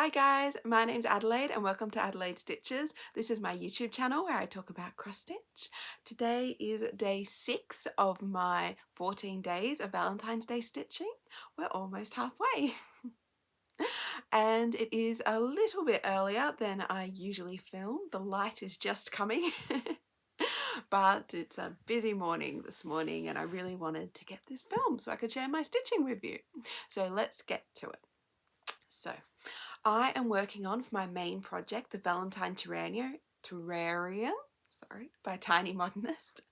Hi guys, my name's Adelaide and welcome to Adelaide Stitches. This is my YouTube channel where I talk about cross stitch. Today is day 6 of my 14 days of Valentine's Day stitching. We're almost halfway. And it is a little bit earlier than I usually film. The light is just coming. But it's a busy morning this morning and I really wanted to get this filmed so I could share my stitching with you. So let's get to it. So I am working on for my main project, the Valentine Terrarium, by Tiny Modernist.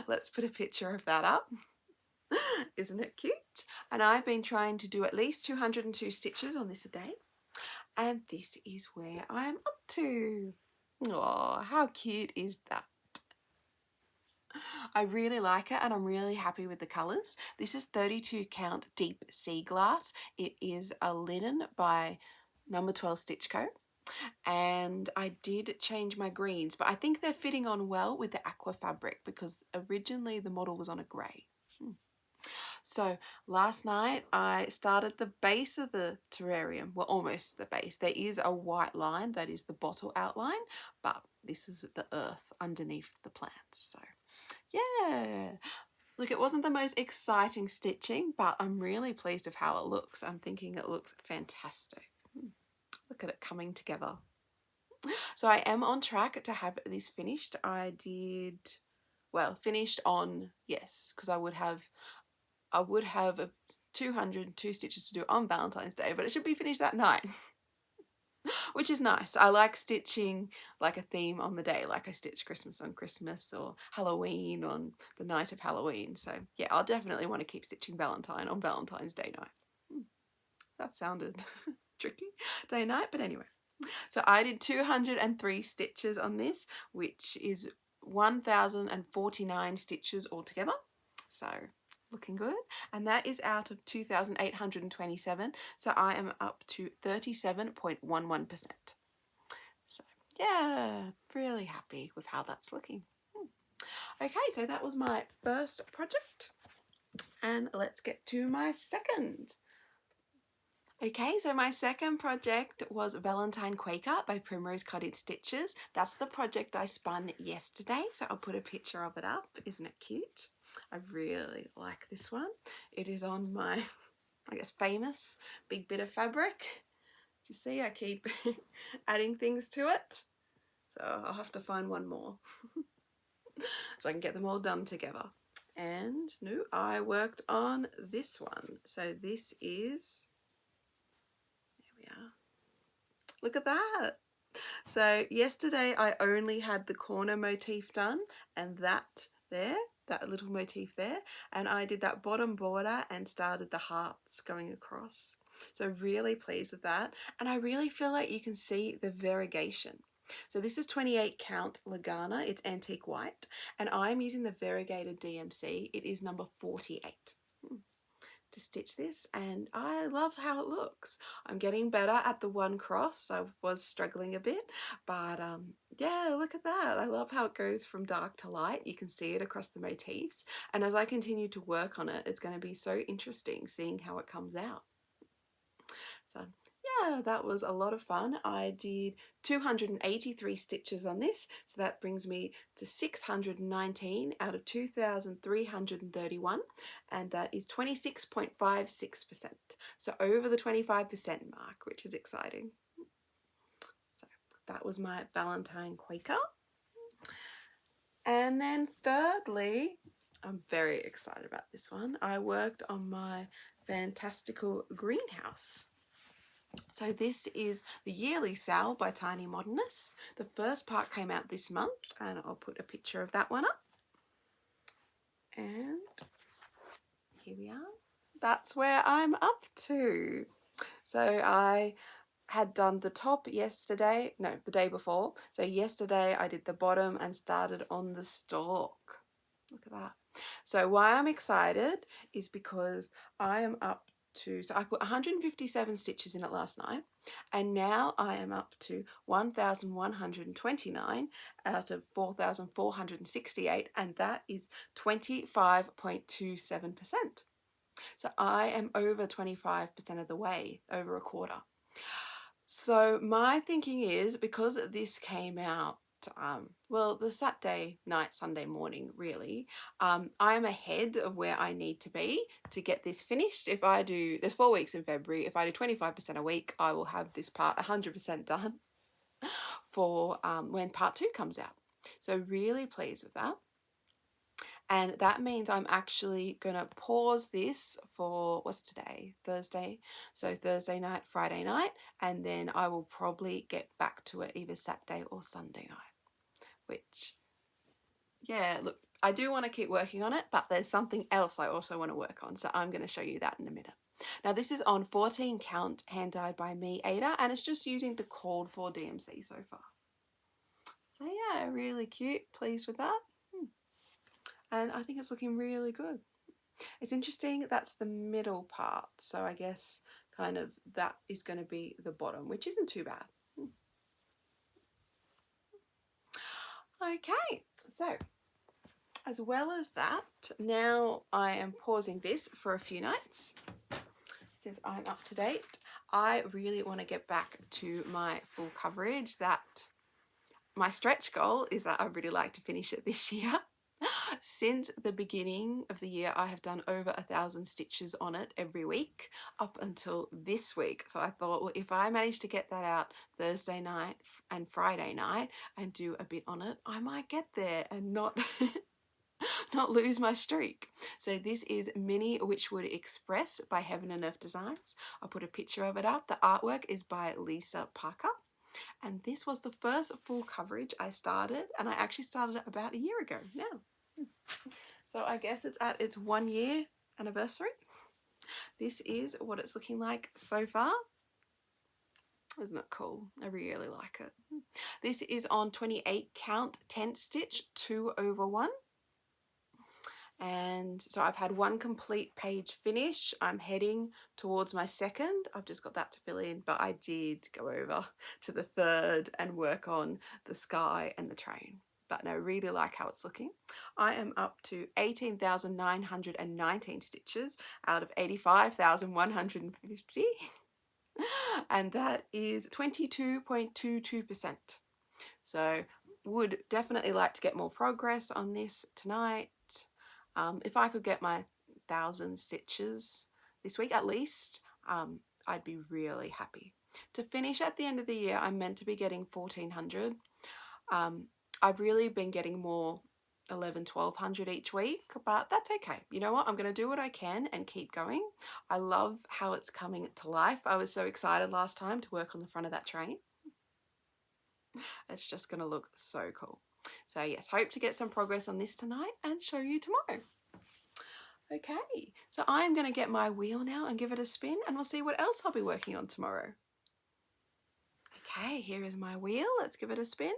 Let's put a picture of that up. Isn't it cute? And I've been trying to do at least 202 stitches on this a day. And this is where I'm up to. Oh, how cute is that? I really like it and I'm really happy with the colours. This is 32 count deep Seaglass. It is a linen by number 12 Stitch Co. And I did change my greens, but I think they're fitting on well with the aqua fabric because originally the model was on a grey. So last night I started the base of the terrarium, well almost the base. There is a white line that is the bottle outline, but this is the earth underneath the plants. So yeah, look, it wasn't the most exciting stitching, but I'm really pleased with how it looks. I'm thinking it looks fantastic. Look at it coming together. So I am on track to have this finished. I did, well, finished on, yes, because I would have 202 stitches to do on Valentine's Day, but it should be finished that night. Which is nice. I like stitching like a theme on the day, like I stitch Christmas on Christmas or Halloween on the night of Halloween. So yeah, I'll definitely want to keep stitching Valentine on Valentine's Day night. That sounded tricky, day night, but anyway. So I did 203 stitches on this, which is 1,049 stitches altogether. So looking good. And that is out of 2,827. So I am up to 37.11%. So yeah, really happy with how that's looking. Okay, so that was my first project. And let's get to my second. Okay, so my second project was Valentine Quaker by Primrose Cottage Stitches. That's the project I spun yesterday, so I'll put a picture of it up. Isn't it cute? I really like this one. It is on my, I guess, famous big bit of fabric. Do you see? I keep adding things to it. So I'll have to find one more so I can get them all done together. And no, I worked on this one. So this is, look at that. So yesterday I only had the corner motif done and that there, that little motif there, and I did that bottom border and started the hearts going across. So really pleased with that, and I really feel like you can see the variegation. So this is 28 count Lugana, it's antique white, and I'm using the variegated DMC. It is number 48. To stitch this, and I love how it looks. I'm getting better at the one cross. I was struggling a bit, but yeah, look at that. I love how it goes from dark to light. You can see it across the motifs, and as I continue to work on it, it's going to be so interesting seeing how it comes out. So yeah, that was a lot of fun. I did 283 stitches on this, so that brings me to 619 out of 2,331, and that is 26.56%. So over the 25% mark, which is exciting. So that was my Valentine Quaker. And then thirdly, I'm very excited about this one. I worked on my Fantastical greenhouse. So this is the yearly sale by Tiny Modernist. The first part came out this month and I'll put a picture of that one up. And here we are. That's where I'm up to. So I had done the top yesterday, no, the day before. So yesterday I did the bottom and started on the stalk. Look at that. So why I'm excited is because I am up to, so I put 157 stitches in it last night, and now I am up to 1,129 out of 4,468, and that is 25.27%. So I am over 25% of the way, over a quarter. So my thinking is, because this came out, well, the Saturday night, Sunday morning, really, I'm ahead of where I need to be to get this finished. If I do, there's 4 weeks in February. If I do 25% a week, I will have this part 100% done for when part 2 comes out. So really pleased with that. And that means I'm actually going to pause this for, what's today? Thursday. So Thursday night, Friday night, and then I will probably get back to it either Saturday or Sunday night, which, yeah, look, I do want to keep working on it, but there's something else I also want to work on. So I'm going to show you that in a minute. Now this is on 14 count, hand dyed by me, Ada, and it's just using the called for DMC so far. So yeah, really cute, pleased with that. And I think it's looking really good. It's interesting, that's the middle part, so I guess kind of that is going to be the bottom, which isn't too bad. Okay, so as well as that, now I am pausing this for a few nights since I'm up to date. I really want to get back to my full coverage. That my stretch goal is that I'd really like to finish it this year. Since the beginning of the year, I have done over 1,000 stitches on it every week up until this week. So I thought, well, if I manage to get that out Thursday night and Friday night and do a bit on it, I might get there and not not lose my streak. So this is Mini Witchwood Express by Heaven and Earth Designs. I'll put a picture of it up. The artwork is by Lisa Parker. And this was the first full coverage I started, and I actually started it about a year ago now. So I guess it's at its 1 year anniversary. This is what it's looking like so far. Isn't it cool? I really like it. This is on 28 count 10 stitch 2/1. And so I've had one complete page finish. I'm heading towards my second. I've just got that to fill in, but I did go over to the third and work on the sky and the train. But no, really like how it's looking. I am up to 18,919 stitches out of 85,150. And that is 22.22%. So would definitely like to get more progress on this tonight. If I could get my 1,000 stitches this week at least, I'd be really happy. To finish at the end of the year, I'm meant to be getting 1,400. I've really been getting more 1,100-1,200 each week, but that's okay. You know what? I'm going to do what I can and keep going. I love how it's coming to life. I was so excited last time to work on the front of that train. It's just going to look so cool. So yes, hope to get some progress on this tonight and show you tomorrow. Okay, so I'm going to get my wheel now and give it a spin, and we'll see what else I'll be working on tomorrow. Okay, here is my wheel. Let's give it a spin.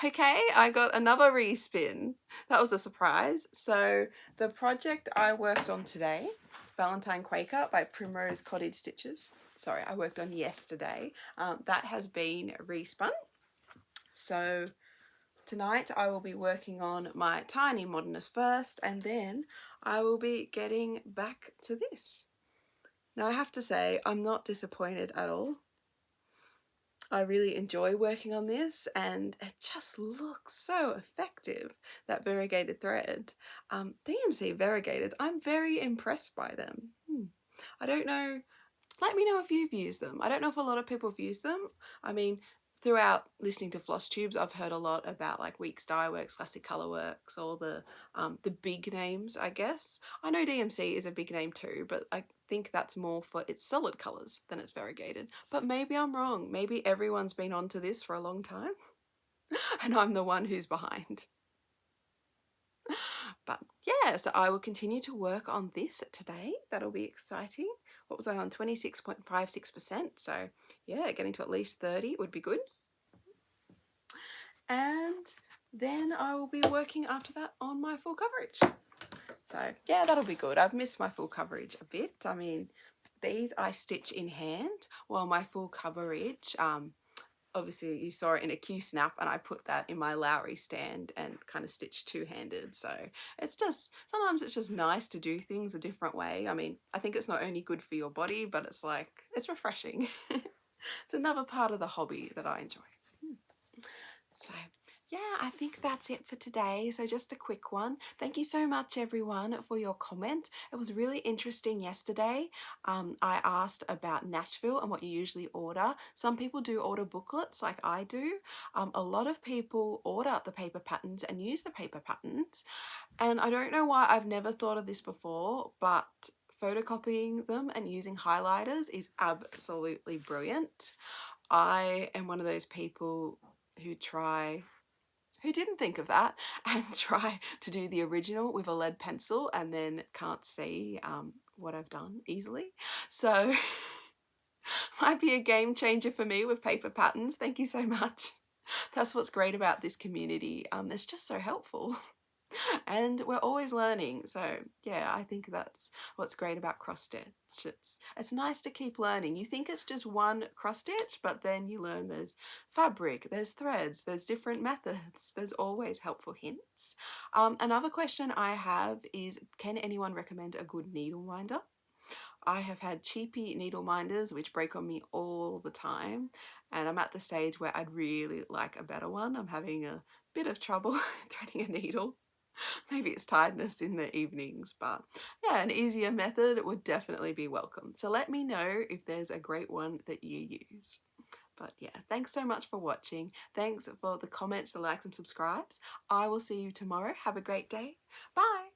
Okay, I got another respin. That was a surprise. So the project I worked on today, Valentine Quaker by Primrose Cottage Stitches. Sorry, I worked on yesterday. That has been respun. So tonight I will be working on my tiny Modernist first, and then I will be getting back to this. Now I have to say, I'm not disappointed at all. I really enjoy working on this, and it just looks so effective, that variegated thread. DMC variegated, I'm very impressed by them. I don't know, let me know if you've used them. I don't know if a lot of people have used them. I mean, throughout listening to Floss Tubes, I've heard a lot about like Weeks Dye Works, Classic Colour Works, all the big names, I guess. I know DMC is a big name too, but I think that's more for its solid colours than its variegated. But maybe I'm wrong. Maybe everyone's been onto this for a long time and I'm the one who's behind. But yeah, so I will continue to work on this today. That'll be exciting. What was I on? 26.56%. So yeah, getting to at least 30 would be good. And then I will be working after that on my full coverage. So yeah, that'll be good. I've missed my full coverage a bit. I mean, these I stitch in hand, while my full coverage obviously you saw it in a Q-snap, and I put that in my Lowry stand and kind of stitched two-handed. So it's just, sometimes it's just nice to do things a different way. I mean, I think it's not only good for your body, but it's like, it's refreshing. It's another part of the hobby that I enjoy. So yeah, I think that's it for today. So just a quick one. Thank you so much everyone for your comments. It was really interesting yesterday. I asked about Nashville and what you usually order. Some people do order booklets like I do. A lot of people order the paper patterns and use the paper patterns. And I don't know why I've never thought of this before, but photocopying them and using highlighters is absolutely brilliant. I am one of those people who didn't think of that and try to do the original with a lead pencil and then can't see what I've done easily. So might be a game changer for me with paper patterns. Thank you so much. That's what's great about this community. It's just so helpful. And we're always learning. So yeah, I think that's what's great about cross stitch. It's nice to keep learning. You think it's just one cross stitch, but then you learn there's fabric, there's threads, there's different methods, there's always helpful hints. Another question I have is, can anyone recommend a good needle minder? I have had cheapy needle minders which break on me all the time, and I'm at the stage where I'd really like a better one. I'm having a bit of trouble threading a needle. Maybe it's tiredness in the evenings, but yeah, an easier method would definitely be welcome. So let me know if there's a great one that you use. But yeah, thanks so much for watching. Thanks for the comments, the likes and subscribes. I will see you tomorrow. Have a great day. Bye.